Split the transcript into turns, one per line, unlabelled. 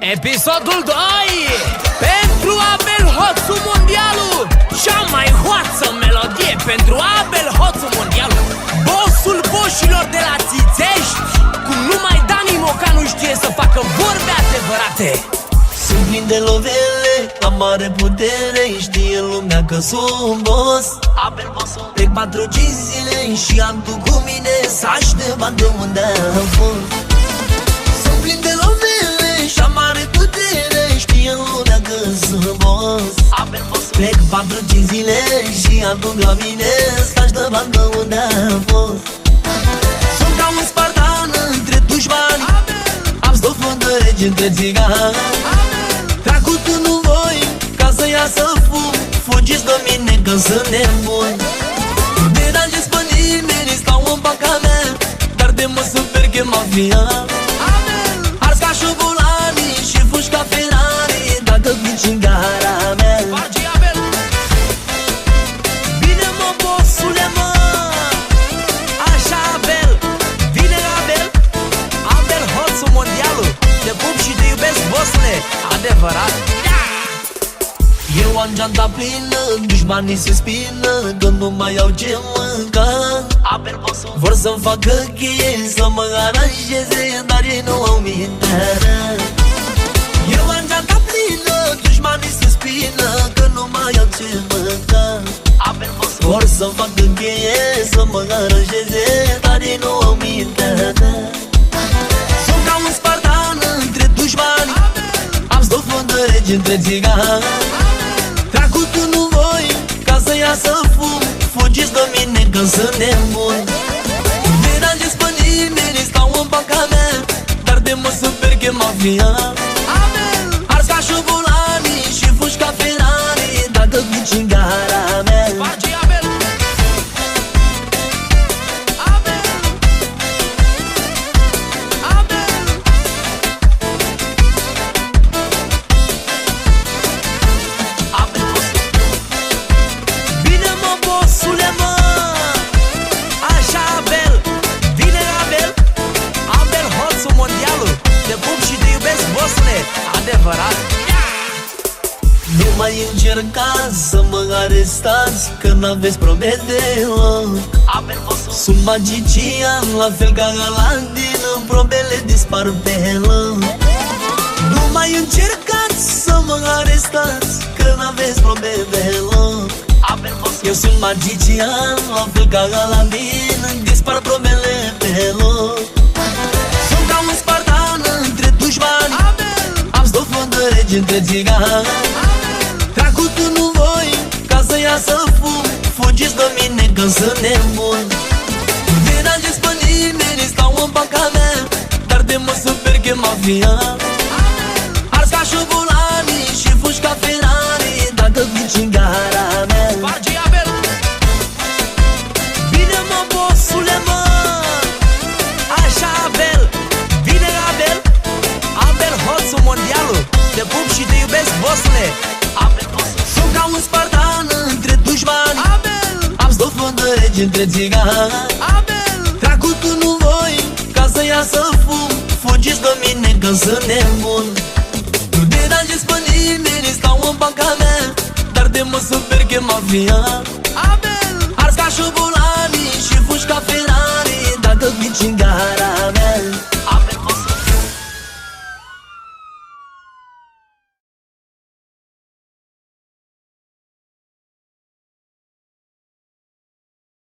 Episodul 2. Pentru Abel Hoțu Mondialul. Cea mai hoață melodie pentru Abel Hoțu Mondialul, bossul boșilor de la Țițești. Cum numai Dani Mocanu știe să facă vorbe adevărate.
Sunt plin de lovele, am mare putere, știe lumea că sunt boss. Abel Bossu. Trec 4-5 zile și am tu cu mine să aștept de unde am fost. Sunt plin de lovele și am mare putere, știe lumea că sunt boss. Abel Bossu. Trec 4-5 zile și am tu la mine să aștept de unde am fost. Sunt ca un spartan între dușmani, am stofând de regi între țigani. Tracutul nu voi, ca să iasă fum, fugiți de mine că sunt nebun. Nu deranjez pe nimeni, stau în banca mea, dar de mă super că mafia. Ars ca șobolanii și fugi ca Ferrari, dacă pici în gara mea. Bine mă, bossule, mă, așa Abel, vine Abel, Abel Hoțu Mondialul. Te pup și te iubesc, bossule, adevărat. Eu am geanta plină, dușmanii se spină, că nu mai au ce mânca. Abel Bossu. Vor să-mi facă cheie, să mă aranjeze, dar ei nu au mintea. Eu am geanta plină, dușmanii se spină, că nu mai au ce mânca. Abel Bossu. Vor să-mi facă cheie, să mă aranjeze, dar ei nu au mintea. Sunt ca un spartan între dușmani, am stoful de regi între țigani. Tracutul nu voi, ca să iasă fum, fugiți de mine că sunt nebun. Nu deranjez pe nimeni, stau în banca mea, dar de mă super că mafia. Ars ca șobolanii și fugi ca Ferrari, dacă pici în gara mea. Nu mai încercați să mă arestați, că n-aveți probe deloc. Abel Bossu. Sunt magician, la fel ca Aladdin, probele dispar pe loc. Nu mai încercați să mă arestați, că n-aveți probe deloc. Abel Bossu. Eu sunt magician, la fel ca Aladdin, dispar probele pe loc. Sunt ca un spartan între dușmani, am stofând de regi între țigani. Tracutul nu voi, ca să iasă fum, fugiți de mine că sunt nebun. Nu deranjez pe nimeni, stau în banca mea, dar de mă super că mafia. Ars ca șobolanii și fugi ca Ferrari, dacă pici în gara mea. Bine mă, bossule, mă, așa Abel, vine Abel, Abel Hoțu Mondialul. Te pup și te iubesc, bossule. Sunt ca un spartan între dușmani, am stoful de regi între țigani. Tracutul nu voi, ca să iasă fum, fugiți de mine că sunt nebun. Nu deranjez pe nimeni, stau în banca mea, dar de mă super că mafia. Ars ca șobolanii și fugi ca Ferrari, dacă pici în gara